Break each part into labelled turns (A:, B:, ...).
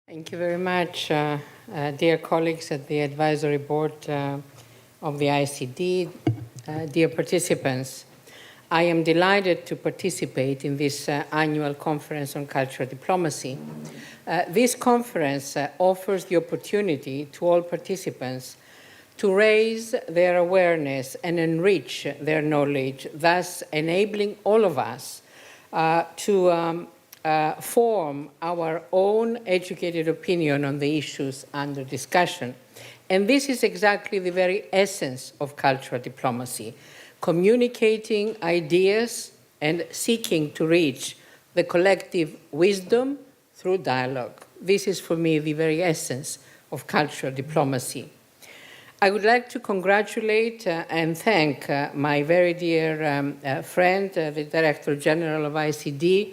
A: Thank you very much, dear colleagues at the Advisory Board of the ICD, dear participants. I am delighted to participate in this annual conference on cultural diplomacy. This conference offers the opportunity to all participants to raise their awareness and enrich their knowledge, thus enabling all of us to form our own educated opinion on the issues under discussion. And this is exactly the very essence of cultural diplomacy, communicating ideas and seeking to reach the collective wisdom through dialogue. This is, for me, the very essence of cultural diplomacy. I would like to congratulate and thank my very dear friend, the Director General of ICD,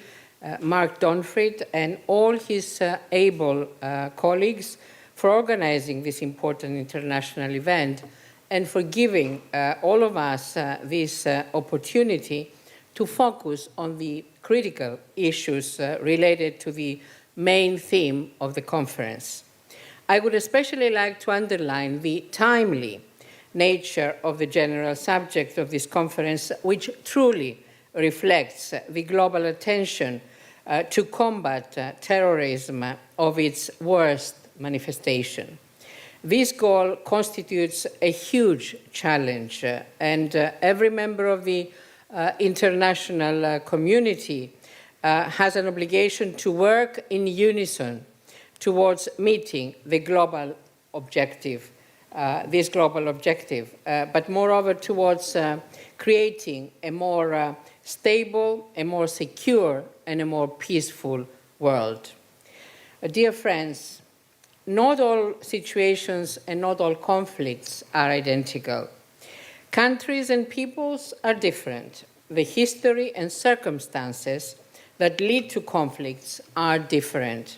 A: Mark Donfried, and all his able colleagues for organizing this important international event and for giving all of us this opportunity to focus on the critical issues related to the main theme of the conference. I would especially like to underline the timely nature of the general subject of this conference, which truly reflects the global attention to combat terrorism of its worst manifestation. This goal constitutes a huge challenge, and every member of the international community has an obligation to work in unison towards meeting the global objective, this global objective, but moreover towards creating a more stable, a more secure, and a more peaceful world. Dear friends, not all situations and not all conflicts are identical. Countries and peoples are different. The history and circumstances that lead to conflicts are different.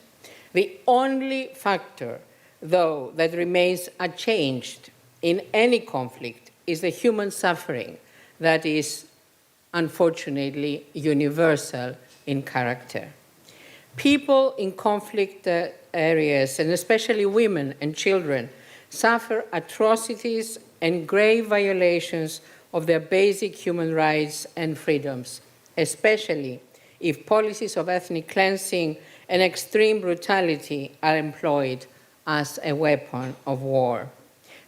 A: The only factor, though, that remains unchanged in any conflict is the human suffering that is, unfortunately, universal in character. People in conflict areas, and especially women and children, suffer atrocities and grave violations of their basic human rights and freedoms, especially if policies of ethnic cleansing and extreme brutality are employed as a weapon of war.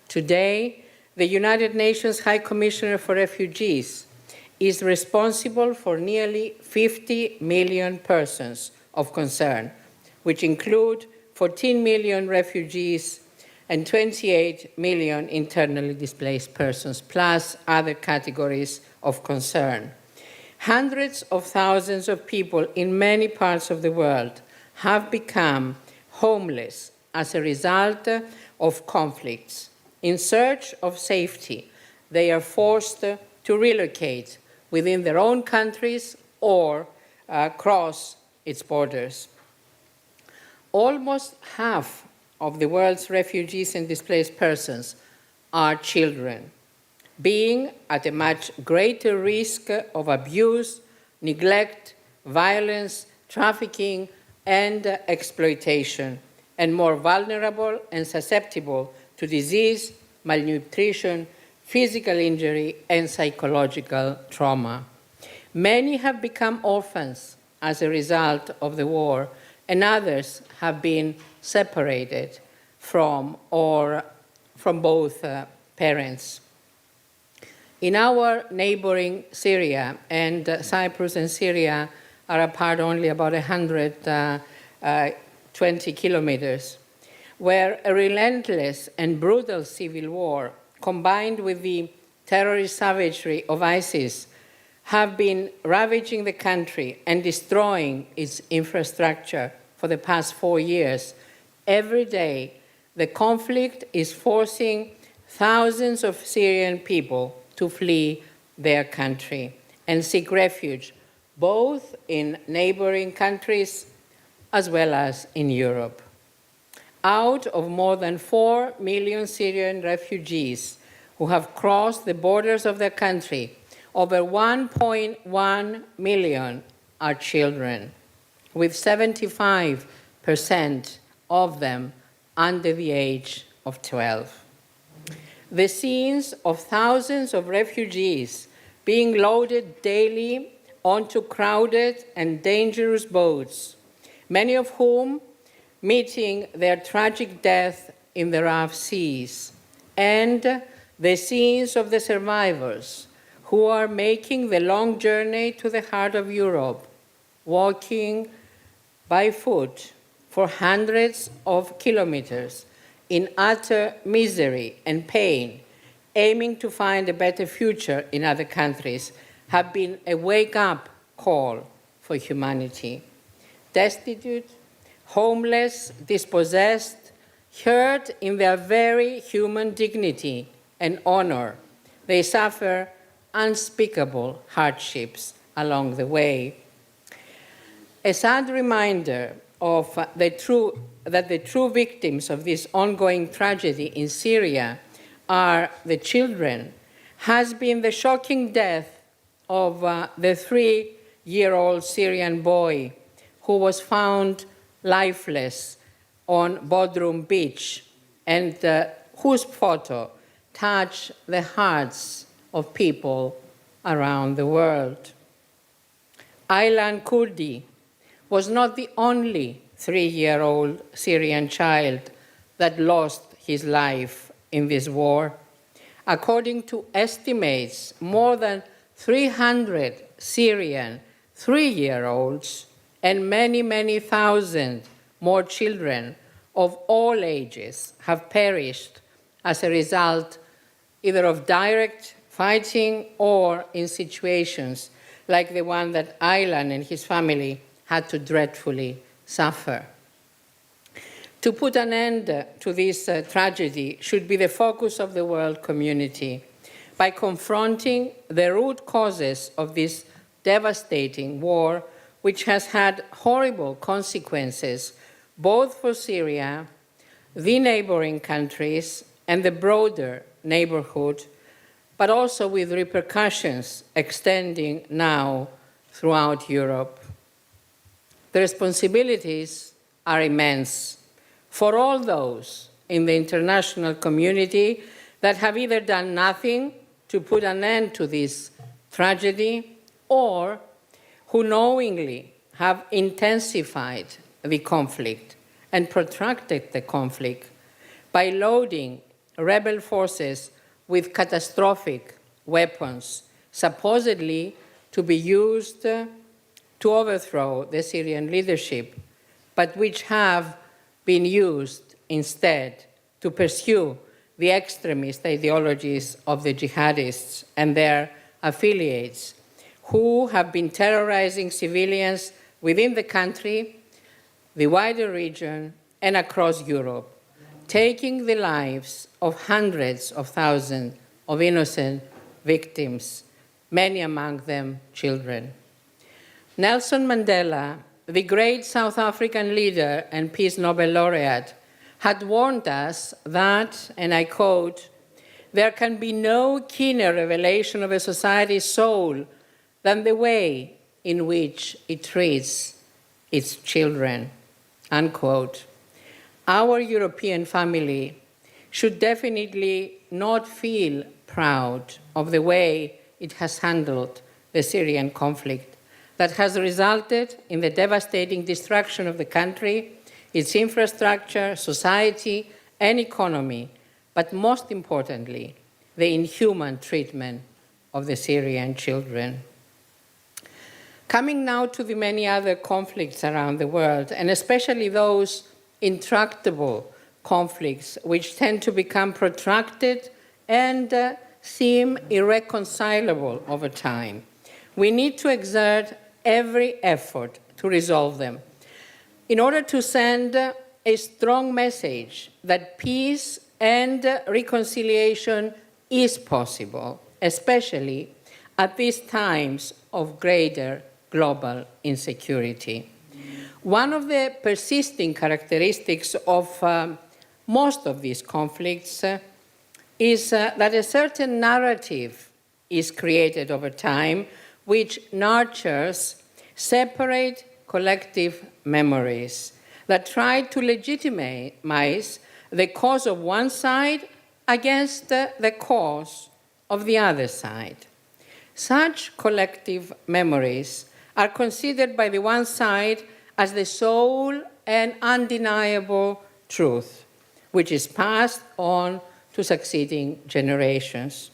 A: Today, the United Nations High Commissioner for Refugees is responsible for nearly 50 million persons of concern, which include 14 million refugees and 28 million internally displaced persons, plus other categories of concern. Hundreds of thousands of people in many parts of the world have become homeless as a result of conflicts. In search of safety, they are forced to relocate within their own countries or cross its borders. Almost half of the world's refugees and displaced persons are children, being at a much greater risk of abuse, neglect, violence, trafficking, and exploitation, and more vulnerable and susceptible to disease, malnutrition, physical injury, and psychological trauma. Many have become orphans as a result of the war, and others have been separated from both parents. In our neighboring Syria, and Cyprus and Syria are apart only about 120 kilometers, where a relentless and brutal civil war, combined with the terrorist savagery of ISIS, have been ravaging the country and destroying its infrastructure for the past 4 years. Every day, the conflict is forcing thousands of Syrian people to flee their country and seek refuge, both in neighboring countries as well as in Europe. Out of more than 4 million Syrian refugees who have crossed the borders of their country, over 1.1 million are children, with 75% of them under the age of 12. The scenes of thousands of refugees being loaded daily onto crowded and dangerous boats, many of whom meeting their tragic death in the rough seas, and the scenes of the survivors who are making the long journey to the heart of Europe, walking by foot for hundreds of kilometers in utter misery and pain, aiming to find a better future in other countries, have been a wake-up call for humanity. Destitute, homeless, dispossessed, hurt in their very human dignity and honor, they suffer unspeakable hardships along the way. A sad reminder of that the true victims of this ongoing tragedy in Syria are the children has been the shocking death of the 3-year-old Syrian boy who was found lifeless on Bodrum Beach and whose photo touched the hearts of people around the world. Aylan Kurdi was not the only 3-year-old Syrian child that lost his life in this war. According to estimates, more than 300 Syrian 3-year-olds and many, many thousand more children of all ages have perished as a result either of direct fighting or in situations like the one that Aylan and his family had to dreadfully suffer. To put an end to this tragedy should be the focus of the world community by confronting the root causes of this devastating war, which has had horrible consequences both for Syria, the neighboring countries, and the broader neighborhood, but also with repercussions extending now throughout Europe. The responsibilities are immense for all those in the international community that have either done nothing to put an end to this tragedy or who knowingly have intensified the conflict and protracted the conflict by loading rebel forces with catastrophic weapons, supposedly to be used to overthrow the Syrian leadership, but which have been used instead to pursue the extremist ideologies of the jihadists and their affiliates, who have been terrorizing civilians within the country, the wider region, and across Europe, taking the lives of hundreds of thousands of innocent victims, many among them children. Nelson Mandela, the great South African leader and Peace Nobel laureate, had warned us that, and I quote, "There can be no keener revelation of a society's soul than the way in which it treats its children," unquote. Our European family should definitely not feel proud of the way it has handled the Syrian conflict that has resulted in the devastating destruction of the country, its infrastructure, society, and economy, but most importantly, the inhuman treatment of the Syrian children. Coming now to the many other conflicts around the world, and especially those intractable conflicts which tend to become protracted and seem irreconcilable over time. We need to exert every effort to resolve them in order to send a strong message that peace and reconciliation is possible, especially at these times of greater global insecurity. One of the persisting characteristics of most of these conflicts is that a certain narrative is created over time which nurtures separate collective memories that try to legitimize the cause of one side against the cause of the other side. Such collective memories are considered by the one side as the sole and undeniable truth, which is passed on to succeeding generations.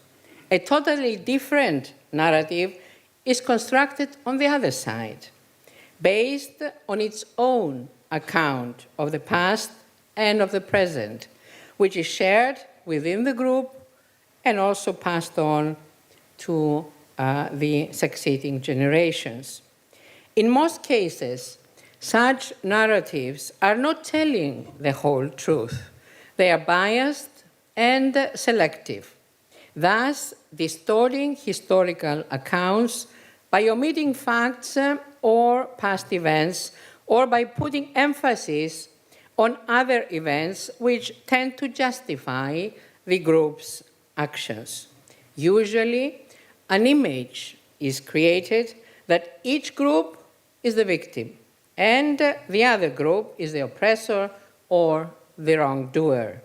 A: A totally different narrative is constructed on the other side, based on its own account of the past and of the present, which is shared within the group and also passed on to the succeeding generations. In most cases, such narratives are not telling the whole truth. They are biased and selective, thus distorting historical accounts by omitting facts or past events, or by putting emphasis on other events which tend to justify the group's actions. Usually, an image is created that each group is the victim and the other group is the oppressor or the wrongdoer.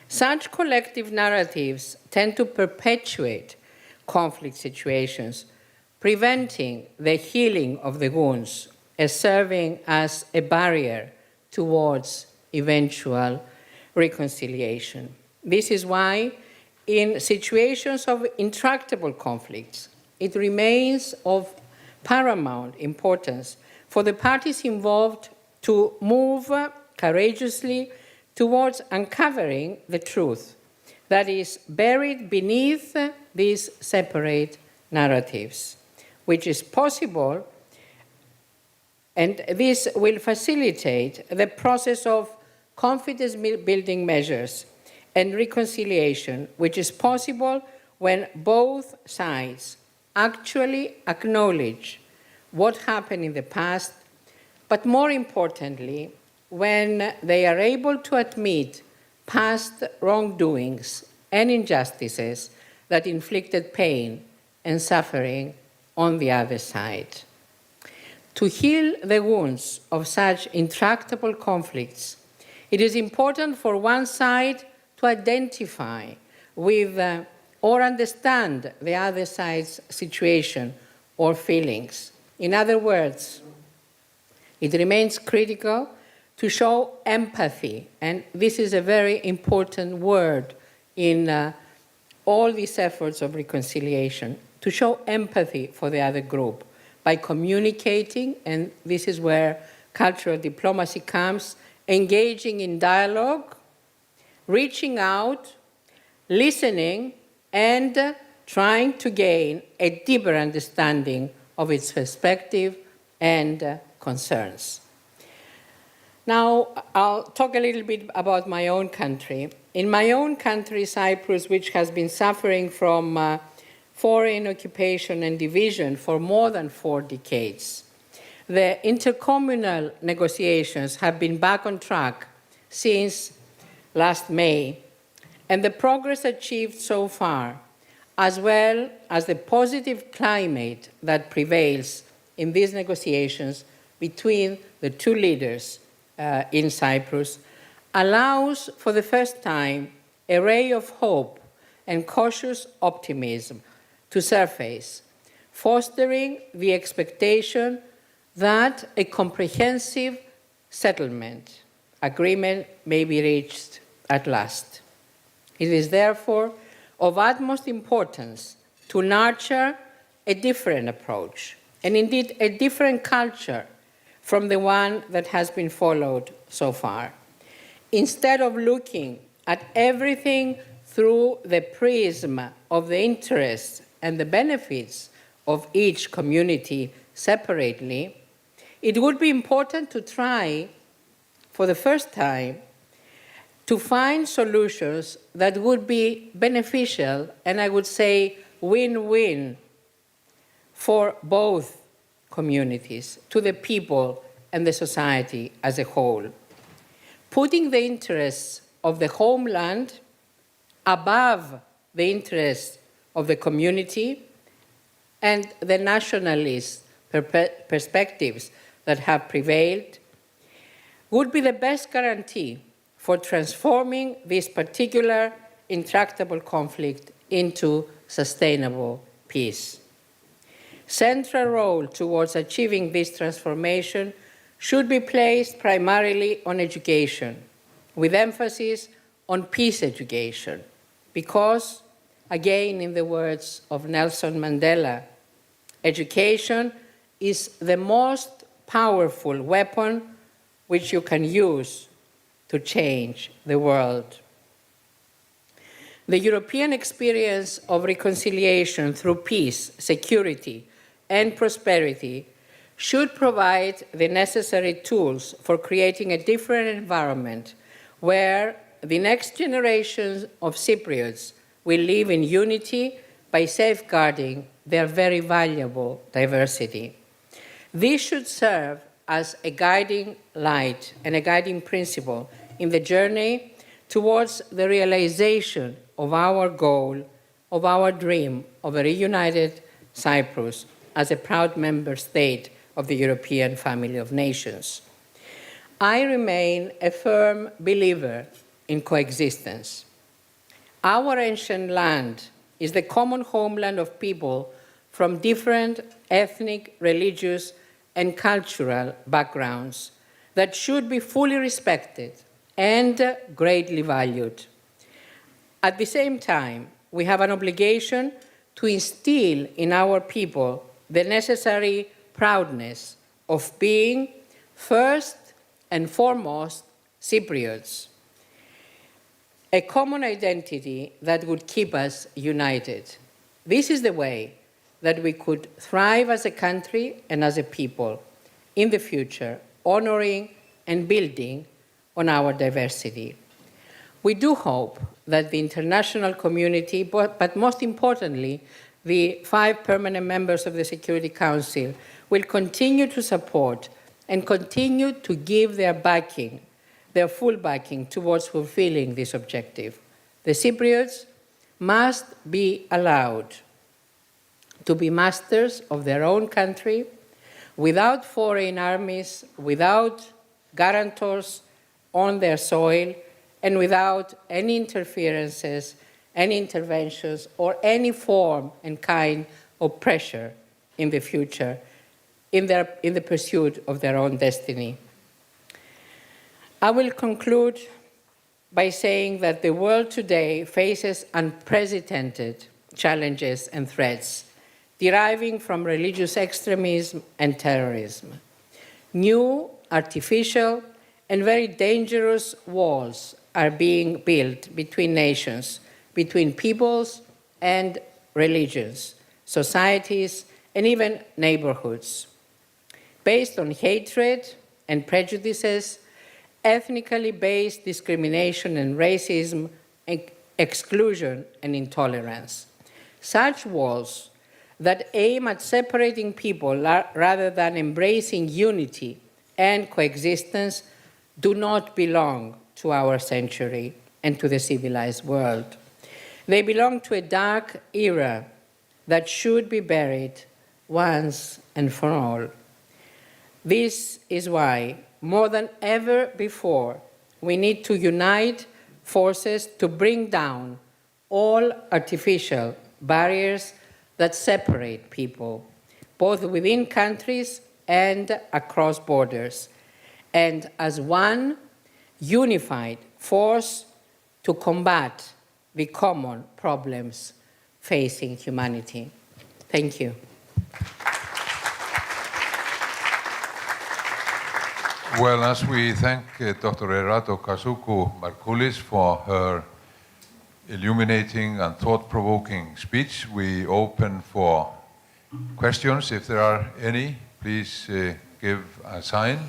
A: Such collective narratives tend to perpetuate conflict situations, preventing the healing of the wounds as serving as a barrier towards eventual reconciliation. This is why, in situations of intractable conflicts, it remains of paramount importance for the parties involved to move courageously towards uncovering the truth that is buried beneath these separate narratives, which is possible, and this will facilitate the process of confidence-building measures and reconciliation, which is possible when both sides actually acknowledge what happened in the past, but more importantly, when they are able to admit past wrongdoings and injustices that inflicted pain and suffering on the other side. To heal the wounds of such intractable conflicts, it is important for one side to identify with or understand the other side's situation or feelings. In other words, it remains critical to show empathy, and this is a very important word in all these efforts of reconciliation, to show empathy for the other group by communicating, and this is where cultural diplomacy comes, engaging in dialogue, reaching out, listening, and trying to gain a deeper understanding of its perspective and concerns. Now, I'll talk a little bit about my own country. In my own country, Cyprus, which has been suffering from foreign occupation and division for more than 4 decades, the intercommunal negotiations have been back on track since last May, and the progress achieved so far, as well as the positive climate that prevails in these negotiations between the two leaders in Cyprus, allows for the first time a ray of hope and cautious optimism to surface, fostering the expectation that a comprehensive settlement agreement may be reached at last. It is therefore of utmost importance to nurture a different approach, and indeed a different culture from the one that has been followed so far. Instead of looking at everything through the prism of the interests and the benefits of each community separately, it would be important to try, for the first time, to find solutions that would be beneficial, and I would say win-win, for both communities, to the people and the society as a whole. Putting the interests of the homeland above the interests of the community and the nationalist perspectives that have prevailed would be the best guarantee for transforming this particular intractable conflict into sustainable peace. Central role towards achieving this transformation should be placed primarily on education, with emphasis on peace education, because, again, in the words of Nelson Mandela, education is the most powerful weapon which you can use to change the world. The European experience of reconciliation through peace, security, and prosperity should provide the necessary tools for creating a different environment where the next generation of Cypriots will live in unity by safeguarding their very valuable diversity. This should serve as a guiding light and a guiding principle in the journey towards the realization of our goal, of our dream of a reunited Cyprus as a proud member state of the European family of nations. I remain a firm believer in coexistence. Our ancient land is the common homeland of people from different ethnic, religious, and cultural backgrounds that should be fully respected and greatly valued. At the same time, we have an obligation to instill in our people the necessary proudness of being first and foremost Cypriots, a common identity that would keep us united. This is the way that we could thrive as a country and as a people in the future, honoring and building on our diversity. We do hope that the international community, but most importantly, the 5 permanent members of the Security Council, will continue to support and continue to give their backing, their full backing towards fulfilling this objective. The Cypriots must be allowed to be masters of their own country without foreign armies, without guarantors on their soil, and without any interferences, any interventions, or any form and kind of pressure in the future in the pursuit of their own destiny. I will conclude by saying that the world today faces unprecedented challenges and threats deriving from religious extremism and terrorism. New, artificial, and very dangerous walls are being built between nations, between peoples and religions, societies, and even neighborhoods, based on hatred and prejudices, ethnically based discrimination and racism, exclusion and intolerance. Such walls that aim at separating people rather than embracing unity and coexistence do not belong to our century and to the civilized world. They belong to a dark era that should be buried once and for all. This is why, more than ever before, we need to unite forces to bring down all artificial barriers that separate people, both within countries and across borders, and as one unified force to combat the common problems facing humanity. Thank you.
B: Well, as we thank Dr. Erato Kozakou-Marcoullis for her illuminating and thought-provoking speech, we open for questions. If there are any, please give a sign.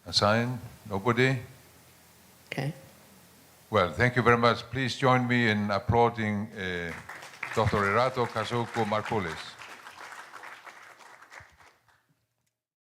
B: A sign? Nobody?
A: Okay.
B: Well, thank you very much. Please join me in applauding Dr. Erato Kozakou-Marcoullis.